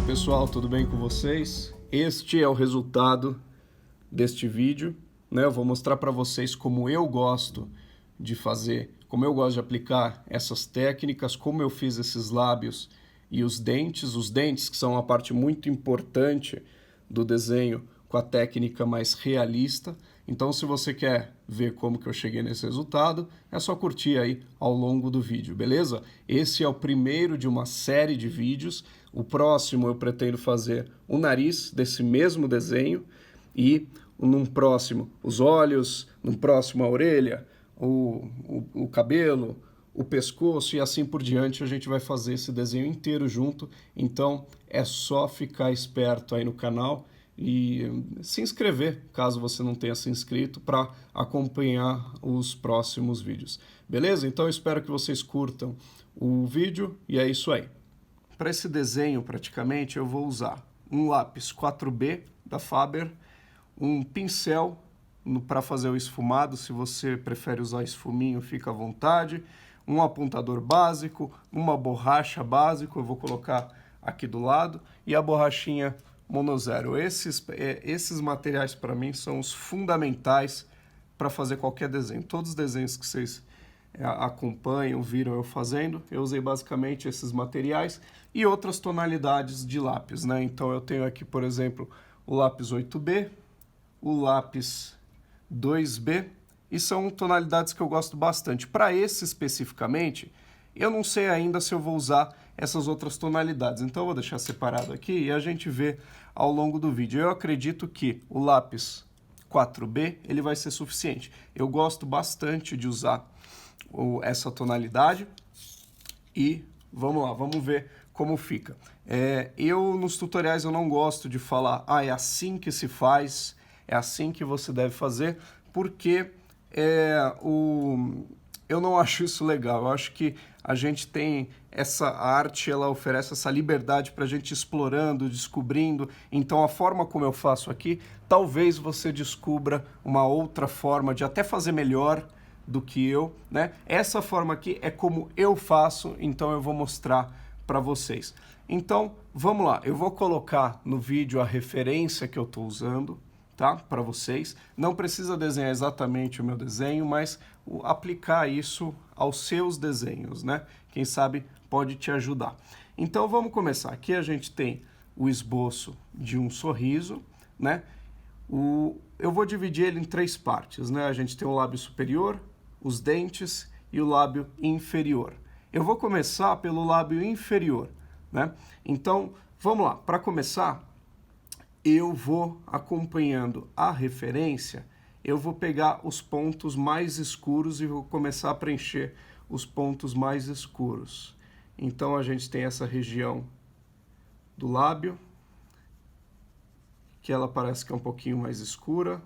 Pessoal, tudo bem com vocês? Este é o resultado deste vídeo, né? Eu vou mostrar para vocês como eu gosto de fazer, como eu gosto de aplicar essas técnicas, como eu fiz esses lábios e os dentes que são uma parte muito importante do desenho com a técnica mais realista. Então, se você quer ver como que eu cheguei nesse resultado, é só curtir aí ao longo do vídeo, beleza? Esse é o primeiro de uma série de vídeos. O próximo eu pretendo fazer o nariz desse mesmo desenho e num próximo os olhos, num próximo a orelha, o cabelo, o pescoço e assim por diante. A gente vai fazer esse desenho inteiro junto, então é só ficar esperto aí no canal e se inscrever, caso você não tenha se inscrito, para acompanhar os próximos vídeos. Beleza? Então eu espero que vocês curtam o vídeo e é isso aí. Para esse desenho, praticamente, eu vou usar um lápis 4B da Faber, um pincel para fazer o esfumado, se você prefere usar esfuminho, fica à vontade, um apontador básico, uma borracha básica, eu vou colocar aqui do lado, e a borrachinha Monozero. Esses materiais para mim são os fundamentais para fazer qualquer desenho. Todos os desenhos que vocês acompanham, viram eu fazendo, eu usei basicamente esses materiais e outras tonalidades de lápis, né? Então eu tenho aqui, por exemplo, o lápis 8B, o lápis 2B, e são tonalidades que eu gosto bastante. Para esse especificamente, eu não sei ainda se eu vou usar essas outras tonalidades, então eu vou deixar separado aqui e a gente vê ao longo do vídeo. Eu acredito que o lápis 4B ele vai ser suficiente. Eu gosto bastante de usar essa tonalidade e vamos lá, vamos ver como fica. Nos tutoriais eu não gosto de falar, é assim que se faz, é assim que você deve fazer, porque eu não acho isso legal. Eu acho que a gente tem essa arte, ela oferece essa liberdade para a gente ir explorando, descobrindo. Então a forma como eu faço aqui, talvez você descubra uma outra forma de até fazer melhor do que eu, né? Essa forma aqui é como eu faço, então eu vou mostrar para vocês. Então, vamos lá. Eu vou colocar no vídeo a referência que eu estou usando, tá? Para vocês. Não precisa desenhar exatamente o meu desenho, mas aplicar isso aos seus desenhos, né? Quem sabe pode te ajudar. Então, vamos começar. Aqui a gente tem o esboço de um sorriso, né? Eu vou dividir ele em três partes, né? A gente tem o lábio superior, os dentes e o lábio inferior. Eu vou começar pelo lábio inferior, né? Então, vamos lá. Para começar, eu vou acompanhando a referência, eu vou pegar os pontos mais escuros e vou começar a preencher os pontos mais escuros. Então, a gente tem essa região do lábio, que ela parece que é um pouquinho mais escura.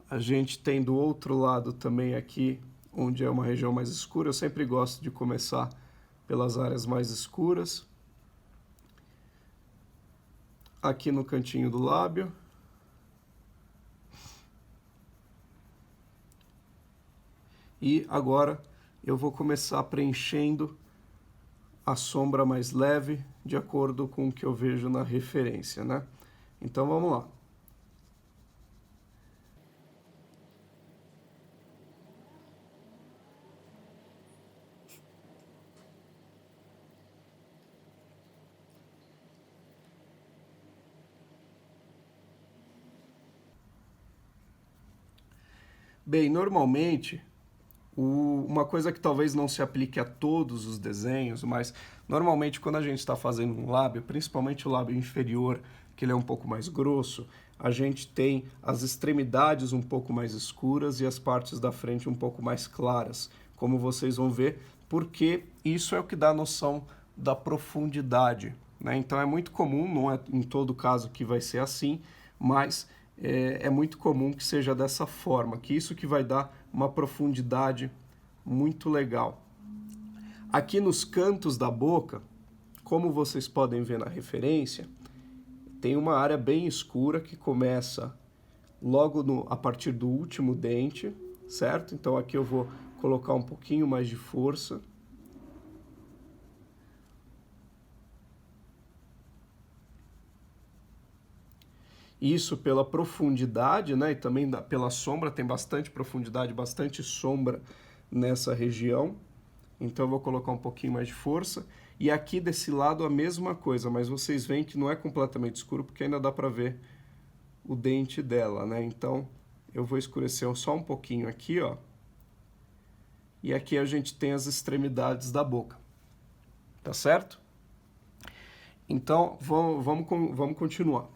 A gente tem do outro lado também aqui, onde é uma região mais escura. Eu sempre gosto de começar pelas áreas mais escuras. Aqui no cantinho do lábio. E agora eu vou começar preenchendo a sombra mais leve, de acordo com o que eu vejo na referência, né? Então vamos lá. Bem, normalmente, uma coisa que talvez não se aplique a todos os desenhos, mas normalmente quando a gente está fazendo um lábio, principalmente o lábio inferior, que ele é um pouco mais grosso, a gente tem as extremidades um pouco mais escuras e as partes da frente um pouco mais claras, como vocês vão ver, porque isso é o que dá a noção da profundidade, né? Então é muito comum, não é em todo caso que vai ser assim, mas é muito comum que seja dessa forma, que isso que vai dar uma profundidade muito legal. Aqui nos cantos da boca, como vocês podem ver na referência, tem uma área bem escura que começa logo a partir do último dente, certo? Então aqui eu vou colocar um pouquinho mais de força. Isso pela profundidade, né? E também pela sombra, tem bastante profundidade, bastante sombra nessa região. Então eu vou colocar um pouquinho mais de força. E aqui desse lado a mesma coisa, mas vocês veem que não é completamente escuro, porque ainda dá para ver o dente dela, né? Então eu vou escurecer só um pouquinho aqui, ó. E aqui a gente tem as extremidades da boca. Tá certo? Então vamos continuar.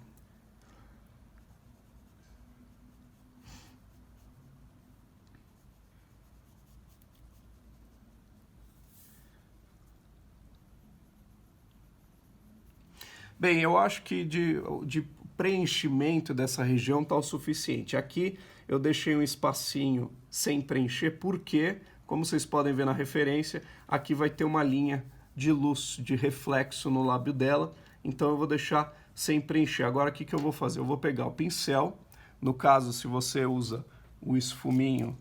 Bem, eu acho que de preenchimento dessa região está o suficiente. Aqui eu deixei um espacinho sem preencher, porque, como vocês podem ver na referência, aqui vai ter uma linha de luz, de reflexo no lábio dela, então eu vou deixar sem preencher. Agora o que eu vou fazer? Eu vou pegar o pincel, no caso, se você usa o esfuminho,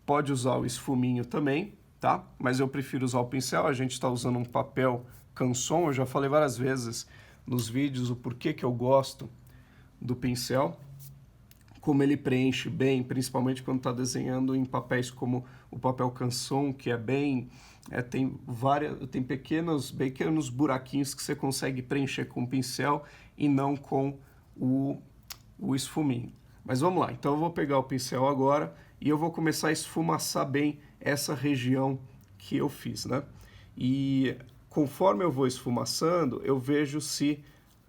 pode usar o esfuminho também, tá? Mas eu prefiro usar o pincel, a gente está usando um papel Canson, eu já falei várias vezes nos vídeos o porquê que eu gosto do pincel, como ele preenche bem, principalmente quando está desenhando em papéis como o papel Canson, que é bem... tem pequenos buraquinhos que você consegue preencher com o pincel e não com o esfuminho. Mas vamos lá, então eu vou pegar o pincel agora e eu vou começar a esfumaçar bem essa região que eu fiz, né? E conforme eu vou esfumaçando, eu vejo se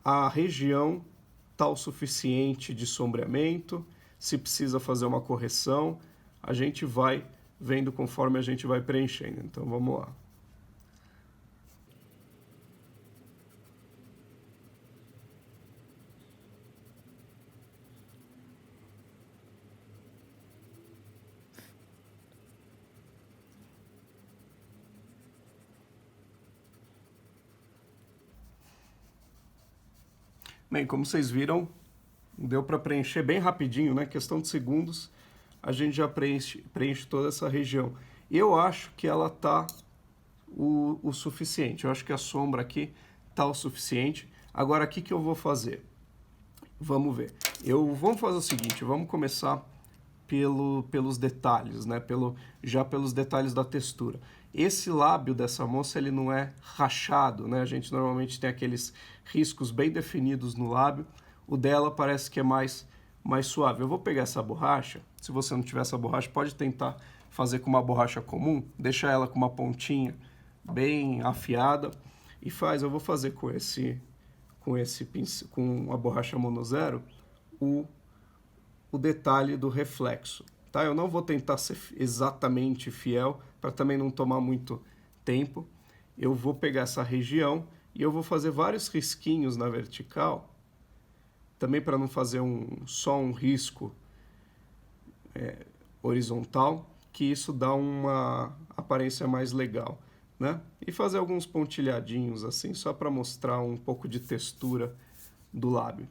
a região está o suficiente de sombreamento, se precisa fazer uma correção, a gente vai vendo conforme a gente vai preenchendo. Então vamos lá. Bem, como vocês viram, deu para preencher bem rapidinho, né? Questão de segundos, a gente já preenche toda essa região. Eu acho que ela tá o suficiente. Eu acho que a sombra aqui tá o suficiente. Agora, o que eu vou fazer? Vamos ver. Vamos fazer o seguinte, vamos começar pelos detalhes, né? Já pelos detalhes da textura. Esse lábio dessa moça, ele não é rachado, né? A gente normalmente tem aqueles riscos bem definidos no lábio. O dela parece que é mais suave. Eu vou pegar essa borracha. Se você não tiver essa borracha, pode tentar fazer com uma borracha comum. Deixar ela com uma pontinha bem afiada. E eu vou fazer com a borracha monozero o detalhe do reflexo, tá? Eu não vou tentar ser exatamente fiel, para também não tomar muito tempo. Eu vou pegar essa região e eu vou fazer vários risquinhos na vertical, também para não fazer só um risco horizontal, que isso dá uma aparência mais legal, né? E fazer alguns pontilhadinhos assim, só para mostrar um pouco de textura do lábio.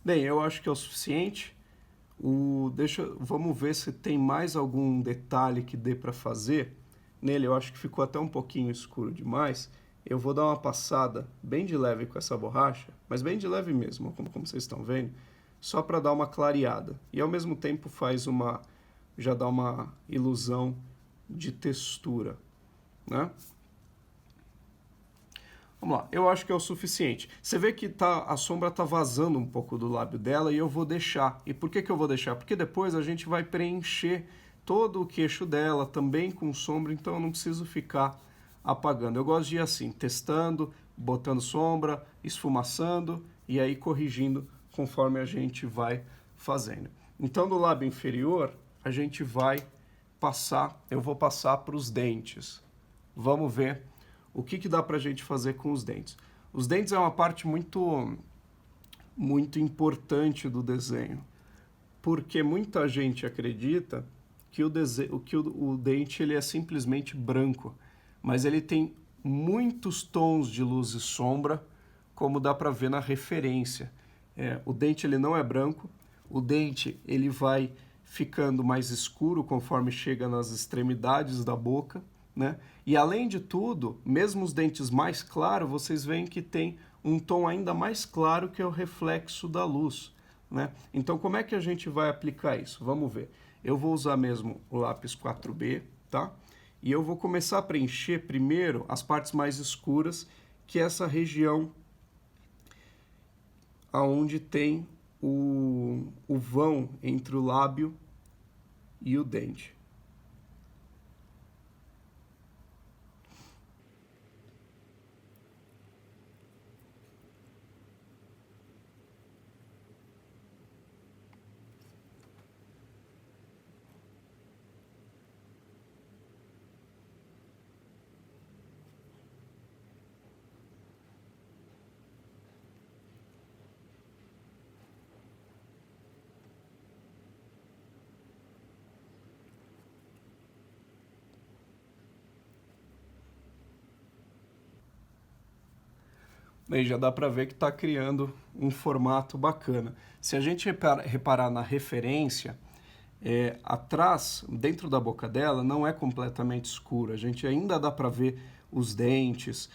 Bem, eu acho que é o suficiente. Vamos ver se tem mais algum detalhe que dê para fazer. Nele eu acho que ficou até um pouquinho escuro demais. Eu vou dar uma passada bem de leve com essa borracha, mas bem de leve mesmo, como vocês estão vendo, só para dar uma clareada. E ao mesmo tempo já dá uma ilusão de textura, né? Vamos lá, eu acho que é o suficiente. Você vê que a sombra está vazando um pouco do lábio dela e eu vou deixar. E por que eu vou deixar? Porque depois a gente vai preencher todo o queixo dela também com sombra, então eu não preciso ficar apagando. Eu gosto de ir assim, testando, botando sombra, esfumaçando e aí corrigindo conforme a gente vai fazendo. Então do lábio inferior a gente eu vou passar para os dentes. Vamos ver o que dá pra gente fazer com os dentes. Os dentes é uma parte muito importante do desenho, porque muita gente acredita que o dente ele é simplesmente branco, mas ele tem muitos tons de luz e sombra, como dá para ver na referência. o dente ele não é branco, o dente ele vai ficando mais escuro conforme chega nas extremidades da boca, né? E além de tudo, mesmo os dentes mais claros, vocês veem que tem um tom ainda mais claro que é o reflexo da luz, né? Então como é que a gente vai aplicar isso? Vamos ver. Eu vou usar mesmo o lápis 4B, tá? E eu vou começar a preencher primeiro as partes mais escuras, que é essa região aonde tem o vão entre o lábio e o dente. Aí já dá para ver que está criando um formato bacana. Se a gente reparar na referência, atrás, dentro da boca dela, não é completamente escuro. A gente ainda dá para ver os dentes,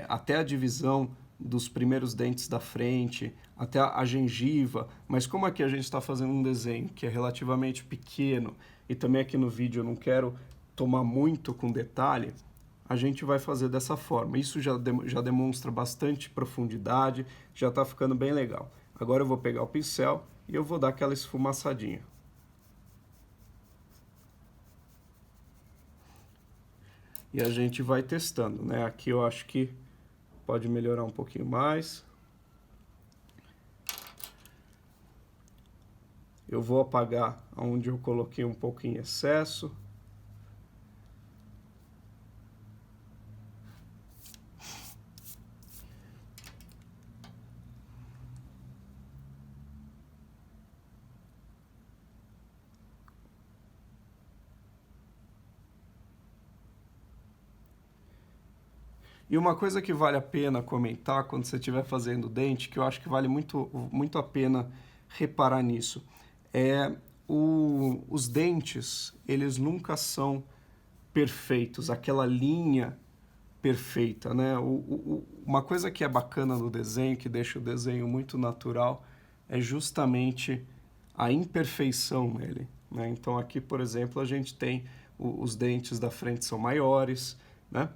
até a divisão dos primeiros dentes da frente, até a gengiva. Mas como aqui a gente está fazendo um desenho que é relativamente pequeno, e também aqui no vídeo eu não quero tomar muito com detalhe, a gente vai fazer dessa forma. Isso já demonstra bastante profundidade, já está ficando bem legal. Agora eu vou pegar o pincel e eu vou dar aquela esfumaçadinha. E a gente vai testando, né? Aqui eu acho que pode melhorar um pouquinho mais. Eu vou apagar onde eu coloquei um pouco em excesso. E uma coisa que vale a pena comentar quando você estiver fazendo dente, que eu acho que vale muito a pena reparar nisso, os dentes, eles nunca são perfeitos, aquela linha perfeita, né? Uma coisa que é bacana no desenho, que deixa o desenho muito natural, é justamente a imperfeição nele, né? Então aqui, por exemplo, a gente tem os dentes da frente são maiores, né?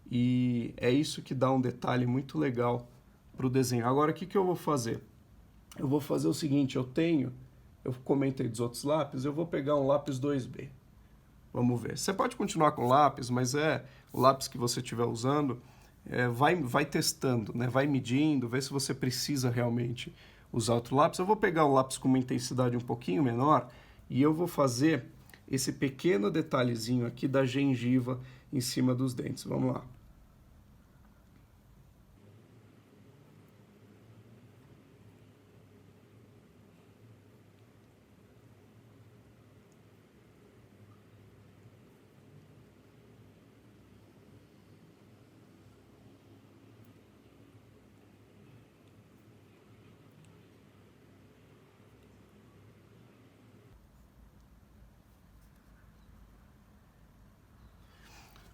E é isso que dá um detalhe muito legal para o desenho. Agora, o que eu vou fazer? Eu vou fazer o seguinte, eu comentei dos outros lápis, eu vou pegar um lápis 2B. Vamos ver. Você pode continuar com o lápis, mas o lápis que você estiver usando, vai testando, né? Vai medindo, vê se você precisa realmente usar outro lápis. Eu vou pegar um lápis com uma intensidade um pouquinho menor e eu vou fazer esse pequeno detalhezinho aqui da gengiva em cima dos dentes. Vamos lá.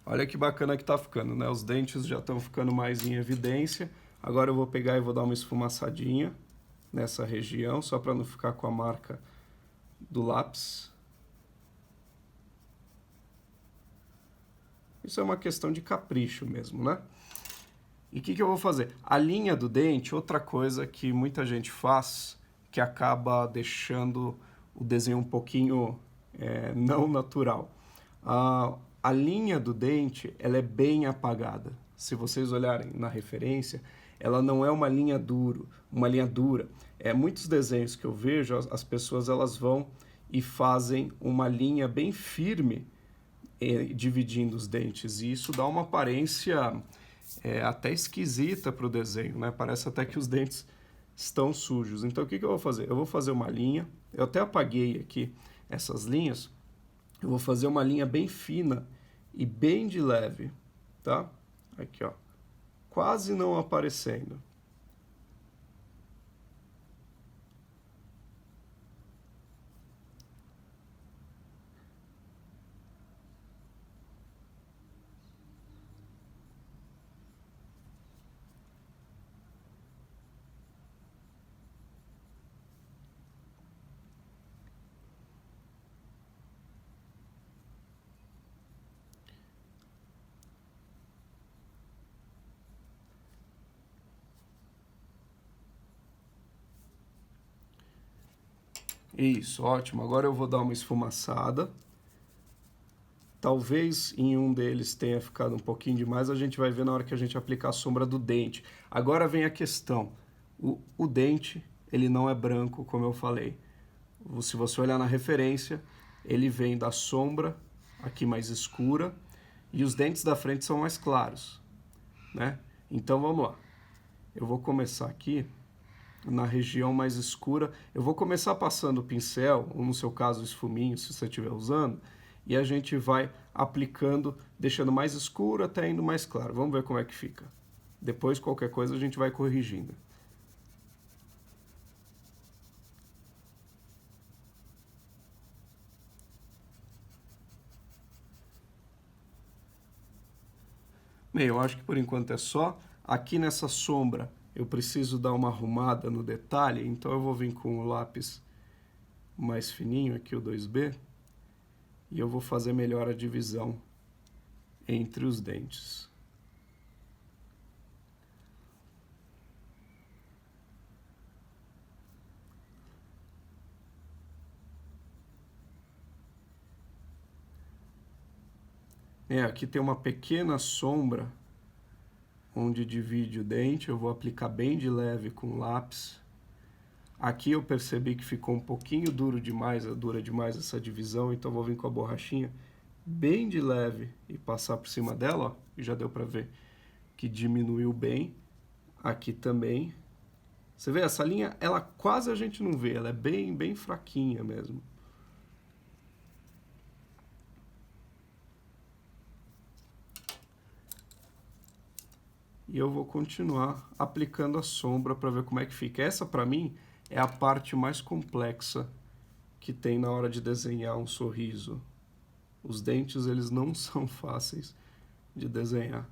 Olha que bacana que tá ficando, né? Os dentes já estão ficando mais em evidência. Agora eu vou pegar e vou dar uma esfumaçadinha nessa região, só para não ficar com a marca do lápis. Isso é uma questão de capricho mesmo, né? E o que eu vou fazer? A linha do dente, outra coisa que muita gente faz, que acaba deixando o desenho um pouquinho não natural. A linha do dente, ela é bem apagada. Se vocês olharem na referência, ela não é uma linha dura. Muitos desenhos que eu vejo, as pessoas elas vão e fazem uma linha bem firme, dividindo os dentes. E isso dá uma aparência até esquisita para o desenho, né? Parece até que os dentes estão sujos. Então o que eu vou fazer? Eu vou fazer uma linha, eu até apaguei aqui essas linhas, eu vou fazer uma linha bem fina e bem de leve, tá? Aqui, ó, quase não aparecendo. Isso, ótimo. Agora eu vou dar uma esfumaçada. Talvez em um deles tenha ficado um pouquinho demais, a gente vai ver na hora que a gente aplicar a sombra do dente. Agora vem a questão. O dente, ele não é branco, como eu falei. Se você olhar na referência, ele vem da sombra, aqui mais escura, e os dentes da frente são mais claros, né? Então vamos lá. Eu vou começar aqui na região mais escura. Eu vou começar passando o pincel, ou no seu caso o esfuminho, se você estiver usando, e a gente vai aplicando, deixando mais escuro até indo mais claro. Vamos ver como é que fica. Depois, qualquer coisa, a gente vai corrigindo. Bem, eu acho que por enquanto é só. Aqui nessa sombra eu preciso dar uma arrumada no detalhe, então eu vou vir com o lápis mais fininho, aqui o 2B, e eu vou fazer melhor a divisão entre os dentes. Aqui tem uma pequena sombra onde divide o dente, eu vou aplicar bem de leve com lápis. Aqui eu percebi que ficou um pouquinho dura demais essa divisão, então eu vou vir com a borrachinha bem de leve e passar por cima dela, ó, e já deu para ver que diminuiu bem. Aqui também. Você vê, essa linha, ela quase a gente não vê, ela é bem fraquinha mesmo. E eu vou continuar aplicando a sombra para ver como é que fica. Essa, para mim, é a parte mais complexa que tem na hora de desenhar um sorriso. Os dentes, eles não são fáceis de desenhar.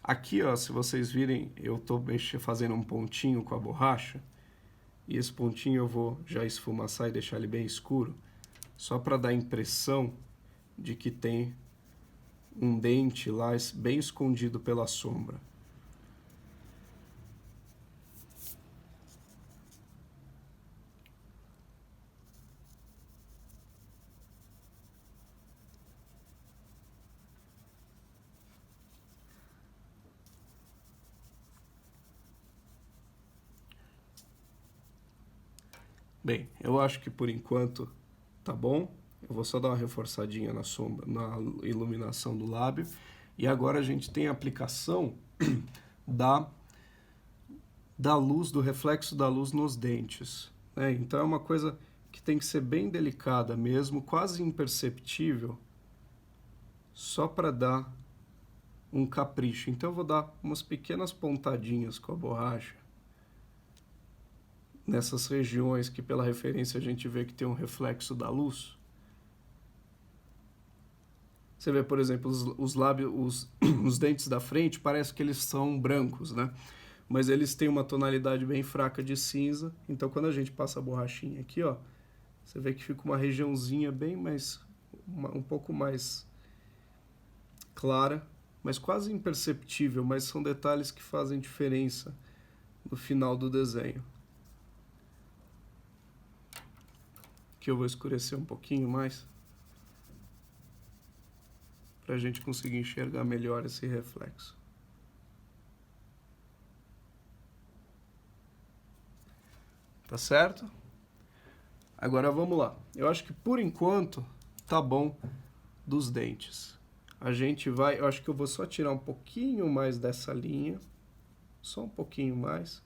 Aqui, ó, se vocês virem, eu estou fazendo um pontinho com a borracha, e esse pontinho eu vou já esfumaçar e deixar ele bem escuro, só para dar a impressão de que tem um dente lá bem escondido pela sombra. Bem, eu acho que por enquanto tá bom. Eu vou só dar uma reforçadinha na sombra, na iluminação do lábio. E agora a gente tem a aplicação da luz, do reflexo da luz nos dentes, né? Então é uma coisa que tem que ser bem delicada mesmo, quase imperceptível, só para dar um capricho. Então eu vou dar umas pequenas pontadinhas com a borracha nessas regiões que pela referência a gente vê que tem um reflexo da luz. Você vê, por exemplo, os lábios, os dentes da frente, parece que eles são brancos, né? Mas eles têm uma tonalidade bem fraca de cinza. Então, quando a gente passa a borrachinha aqui, ó, você vê que fica uma regiãozinha bem mais, um pouco mais clara, mas quase imperceptível, mas são detalhes que fazem diferença no final do desenho. Aqui eu vou escurecer um pouquinho mais, para a gente conseguir enxergar melhor esse reflexo. Tá certo? Agora vamos lá. Eu acho que por enquanto tá bom dos dentes. A gente vai, eu acho que eu vou só tirar um pouquinho mais dessa linha, só um pouquinho mais.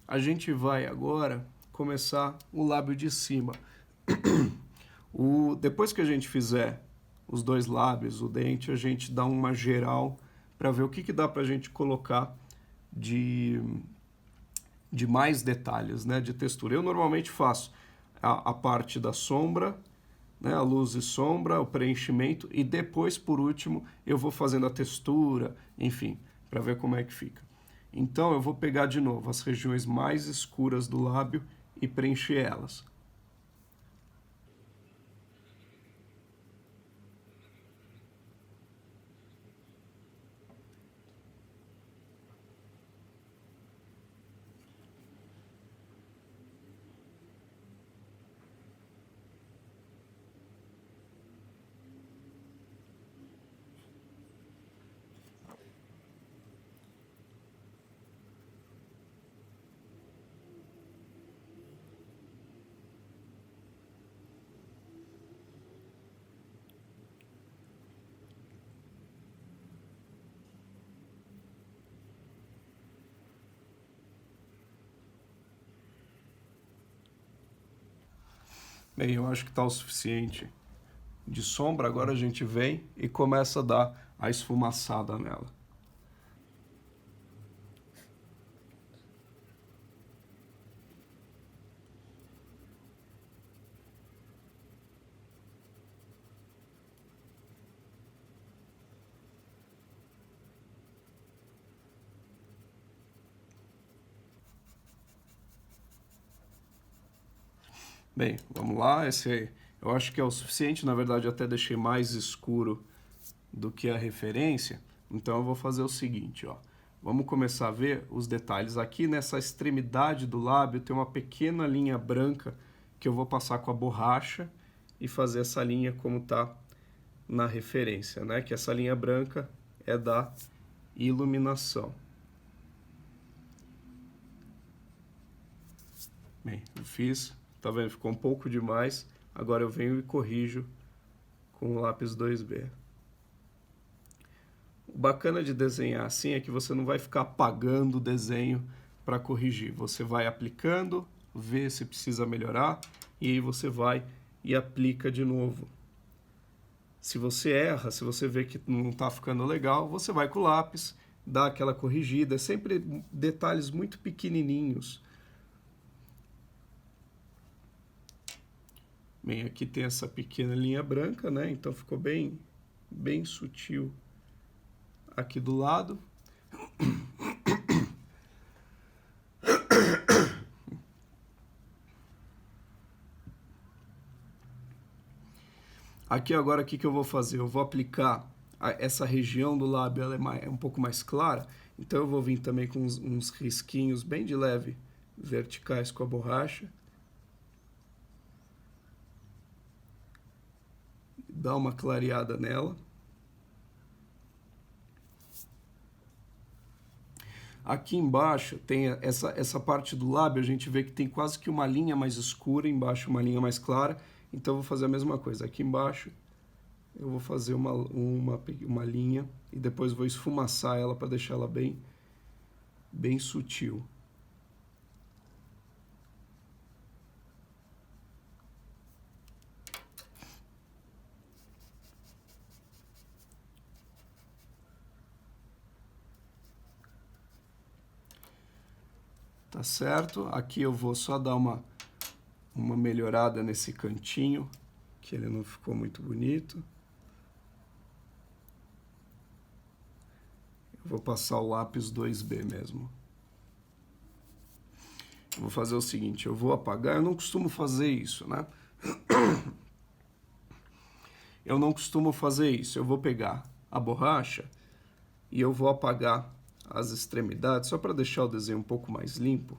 A gente vai agora começar o lábio de cima. Depois que a gente fizer os dois lábios, o dente, a gente dá uma geral para ver o que dá para a gente colocar de mais detalhes, né, de textura. Eu normalmente faço a parte da sombra, né, a luz e sombra, o preenchimento, e depois, por último, eu vou fazendo a textura, enfim, para ver como é que fica. Então eu vou pegar de novo as regiões mais escuras do lábio e preencher elas. Bem, eu acho que está o suficiente de sombra. Agora a gente vem e começa a dar a esfumaçada nela. Bem, vamos lá. Esse eu acho que é o suficiente. Na verdade, eu até deixei mais escuro do que a referência. Então eu vou fazer o seguinte, ó. Vamos começar a ver os detalhes. Aqui nessa extremidade do lábio tem uma pequena linha branca que eu vou passar com a borracha e fazer essa linha como tá na referência, né? Que essa linha branca é da iluminação. Bem, eu fiz, tá vendo? Ficou um pouco demais. Agora eu venho e corrijo com o lápis 2B. O bacana de desenhar assim é que você não vai ficar apagando o desenho para corrigir. Você vai aplicando, vê se precisa melhorar e aí você vai e aplica de novo. Se você erra, se você vê que não está ficando legal, você vai com o lápis, dá aquela corrigida. É sempre detalhes muito pequenininhos. Bem, aqui tem essa pequena linha branca, né? Então ficou bem sutil aqui do lado. Aqui agora o que eu vou fazer? Eu vou aplicar essa região do lábio, ela é um pouco mais clara, então eu vou vir também com uns risquinhos bem de leve, verticais com a borracha. Dá uma clareada nela. Aqui embaixo tem essa parte do lábio, a gente vê que tem quase que uma linha mais escura, embaixo uma linha mais clara. Então eu vou fazer a mesma coisa. Aqui embaixo eu vou fazer uma linha e depois vou esfumaçar ela para deixar ela bem sutil. Tá certo? Aqui eu vou só dar uma melhorada nesse cantinho, que ele não ficou muito bonito. Eu vou passar o lápis 2B mesmo. Eu vou fazer o seguinte, eu vou apagar, eu não costumo fazer isso, né? Eu não costumo fazer isso, eu vou pegar a borracha e eu vou apagar as extremidades, só para deixar o desenho um pouco mais limpo,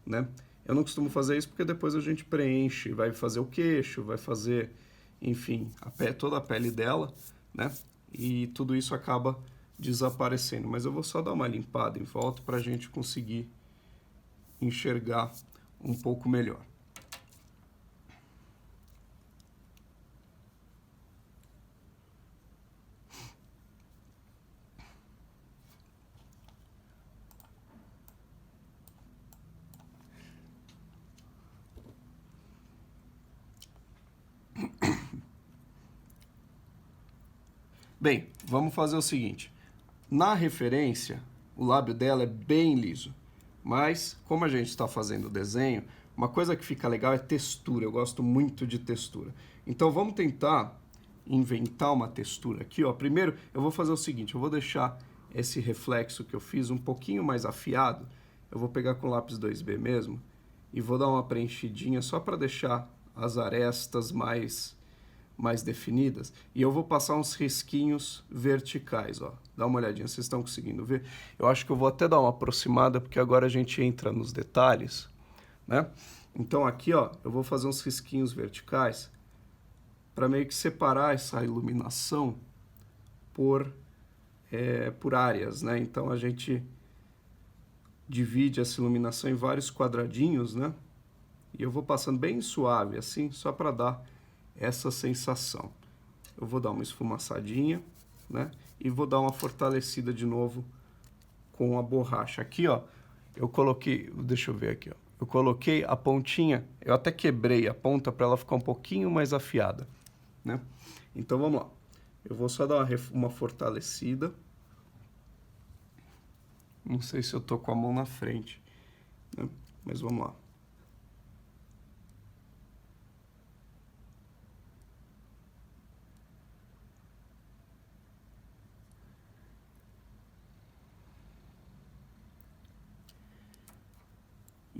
né? Eu não costumo fazer isso porque depois a gente preenche, vai fazer o queixo, vai fazer, enfim, toda a pele dela, né? E tudo isso acaba desaparecendo. Mas eu vou só dar uma limpada em volta para a gente conseguir enxergar um pouco melhor. Bem, vamos fazer o seguinte. Na referência, o lábio dela é bem liso. Mas, como a gente está fazendo o desenho, Uma coisa que fica legal é textura, eu gosto muito de textura. Então vamos tentar inventar uma textura aqui, ó. Primeiro eu vou fazer o seguinte, eu vou deixar esse reflexo que eu fiz um pouquinho mais afiado, eu vou pegar com lápis 2B mesmo, e vou dar uma preenchidinha só para deixar as arestas mais definidas, e eu vou passar uns risquinhos verticais, ó. Dá uma olhadinha, vocês estão conseguindo ver? Eu acho que eu vou até dar uma aproximada, porque agora a gente entra nos detalhes, né? Então aqui, ó, eu vou fazer uns risquinhos verticais para meio que separar essa iluminação por áreas, né? Então a gente divide essa iluminação em vários quadradinhos, né? E eu vou passando bem suave assim, só para dar essa sensação. Eu vou dar uma esfumaçadinha, né? E vou dar uma fortalecida de novo com a borracha. Aqui, ó, eu coloquei, deixa eu ver aqui, ó. Eu coloquei a pontinha, eu até quebrei a ponta para ela ficar um pouquinho mais afiada, né? Então vamos lá. Eu vou só dar uma fortalecida. Não sei se eu tô com a mão na frente, né? Mas vamos lá.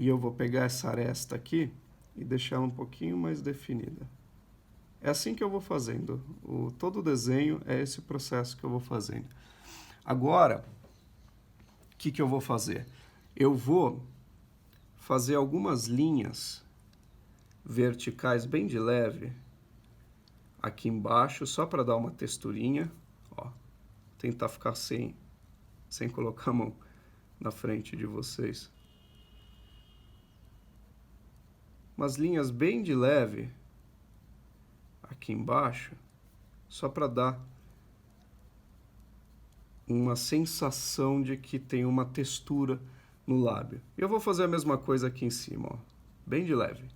E eu vou pegar essa aresta aqui e deixar ela um pouquinho mais definida. É assim que eu vou fazendo. Todo o desenho é esse processo que eu vou fazendo. Agora, o que eu vou fazer? Eu vou fazer algumas linhas verticais bem de leve aqui embaixo, só para dar uma texturinha. Ó, tentar ficar sem colocar a mão na frente de vocês. Umas linhas bem de leve aqui embaixo, só para dar uma sensação de que tem uma textura no lábio. E eu vou fazer a mesma coisa aqui em cima, ó, bem de leve.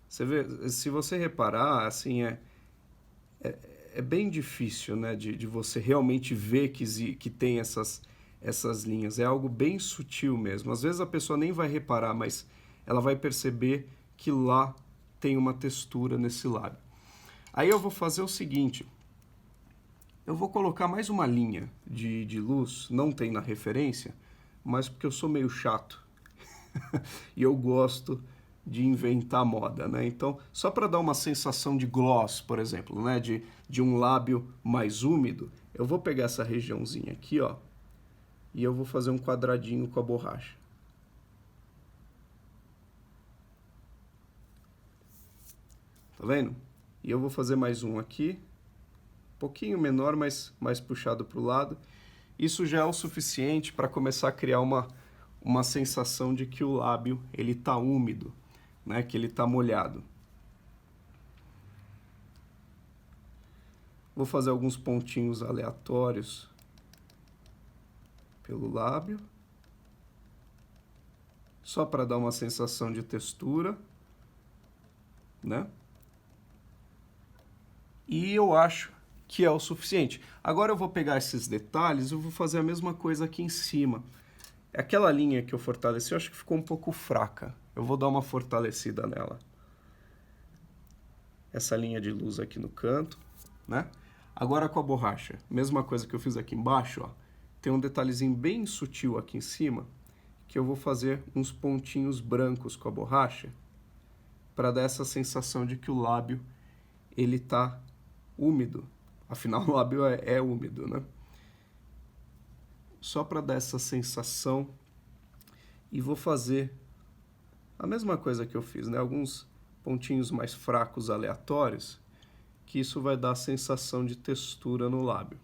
Você vê, se você reparar, assim, é bem difícil, né, de você realmente ver que tem essas linhas. É algo bem sutil mesmo. Às vezes a pessoa nem vai reparar, mas ela vai perceber que lá tem uma textura nesse lábio. Aí eu vou fazer o seguinte, eu vou colocar mais uma linha de luz, não tem na referência, mas porque eu sou meio chato e eu gosto de inventar moda, né? Então, só para dar uma sensação de gloss, por exemplo, né? De um lábio mais úmido, eu vou pegar essa regiãozinha aqui, ó, e eu vou fazer um quadradinho com a borracha. Tá vendo? E eu vou fazer mais um aqui, um pouquinho menor, mas mais puxado para o lado. Isso já é o suficiente para começar a criar uma sensação de que o lábio ele tá úmido, né? Que ele tá molhado. Vou fazer alguns pontinhos aleatórios pelo lábio, só para dar uma sensação de textura, né? E eu acho que é o suficiente. Agora eu vou pegar esses detalhes e vou fazer a mesma coisa aqui em cima. Aquela linha que eu fortaleci, eu acho que ficou um pouco fraca. Eu vou dar uma fortalecida nela. Essa linha de luz aqui no canto, né? Agora com a borracha, mesma coisa que eu fiz aqui embaixo, ó. Tem um detalhezinho bem sutil aqui em cima, que eu vou fazer uns pontinhos brancos com a borracha, para dar essa sensação de que o lábio ele tá úmido. Afinal, o lábio é úmido, né? Só para dar essa sensação. E vou fazer a mesma coisa que eu fiz, né? Alguns pontinhos mais fracos, aleatórios, que isso vai dar a sensação de textura no lábio.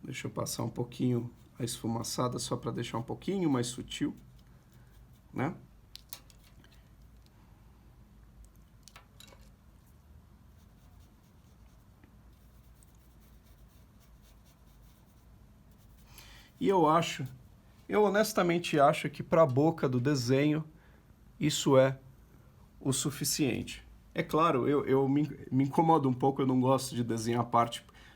Deixa eu passar um pouquinho a esfumaçada só para deixar um pouquinho mais sutil, né? E eu honestamente acho que para a boca do desenho isso é o suficiente, É claro, eu me incomodo um pouco, eu não gosto de desenhar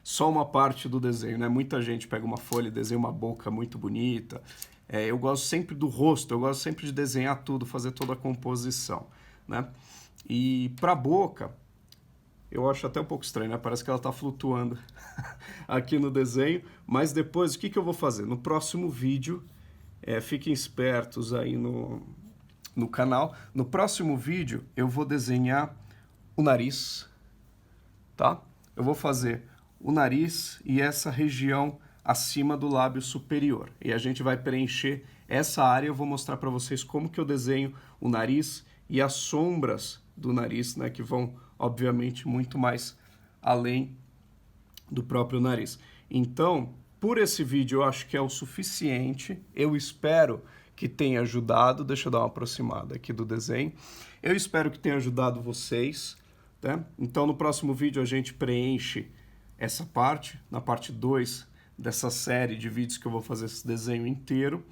só uma parte do desenho, né? Muita gente pega uma folha e desenha uma boca muito bonita. Eu gosto sempre do rosto, eu gosto sempre de desenhar tudo, fazer toda a composição, né? E para a boca, eu acho até um pouco estranho, né? Parece que ela está flutuando aqui no desenho, mas depois o que eu vou fazer? No próximo vídeo, fiquem espertos aí no canal, no próximo vídeo eu vou desenhar o nariz, tá? Eu vou fazer o nariz e essa região acima do lábio superior. E a gente vai preencher essa área, eu vou mostrar para vocês como que eu desenho o nariz e as sombras do nariz, né, que vão, obviamente, muito mais além do próprio nariz. Então, por esse vídeo eu acho que é o suficiente, eu espero que tenha ajudado, deixa eu dar uma aproximada aqui do desenho, eu espero que tenha ajudado vocês, né? Então no próximo vídeo a gente preenche essa parte, na parte 2 dessa série de vídeos que eu vou fazer esse desenho inteiro.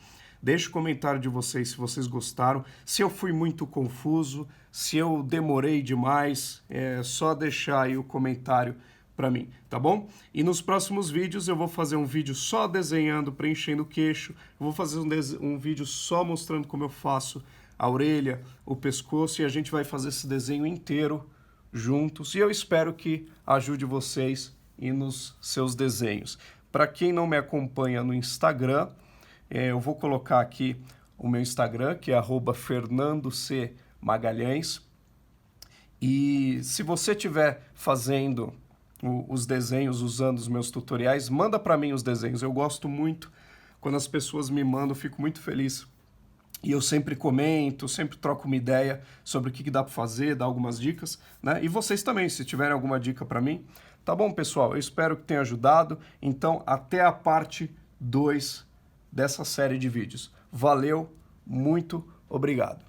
Deixe o comentário de vocês se vocês gostaram, se eu fui muito confuso, se eu demorei demais, é só deixar aí o comentário para mim, tá bom? E nos próximos vídeos eu vou fazer um vídeo só desenhando, preenchendo o queixo, eu vou fazer um vídeo só mostrando como eu faço a orelha, o pescoço, e a gente vai fazer esse desenho inteiro juntos, e eu espero que ajude vocês e nos seus desenhos. Para quem não me acompanha no Instagram, eu vou colocar aqui o meu Instagram, que é @FernandoC Magalhães. E se você estiver fazendo os desenhos usando os meus tutoriais, manda para mim os desenhos. Eu gosto muito quando as pessoas me mandam, eu fico muito feliz. E eu sempre comento, sempre troco uma ideia sobre o que dá para fazer, dar algumas dicas, né? E vocês também, se tiverem alguma dica para mim. Tá bom, pessoal? Eu espero que tenha ajudado. Então, até a parte 2 dessa série de vídeos. Valeu, muito obrigado.